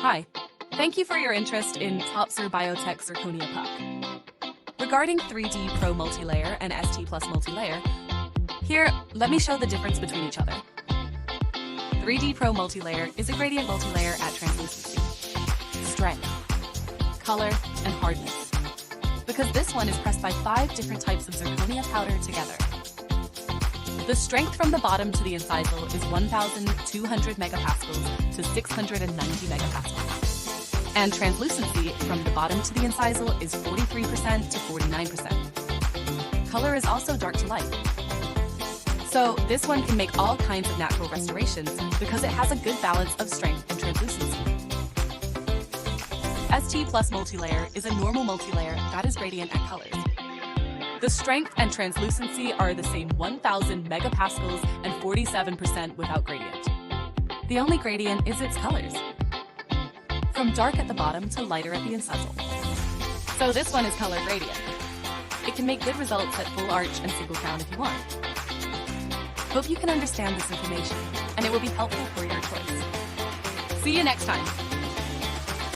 Hi, thank you for your interest in Topzir Biotech Zirconia puck. Regarding 3D Pro Multilayer and ST Plus Multilayer, here, let me show the difference between each other. 3D Pro Multilayer is a gradient multilayer at translucency, strength, color, and hardness. Because this one is pressed by 5 different types of zirconia powder together. The strength from the bottom to the incisal is 1,200 megapascals to 690 megapascals. And translucency from the bottom to the incisal is 43% to 49%. Color is also dark to light. So this one can make all kinds of natural restorations because it has a good balance of strength and translucency. ST Plus Multilayer is a normal multilayer that is radiant at colors. The strength and translucency are the same 1,000 megapascals and 47% without gradient. The only gradient is its colors, from dark at the bottom to lighter at the incisal. So this one is color gradient. It can make good results at full arch and single crown if you want. Hope you can understand this information, and it will be helpful for your choice. See you next time.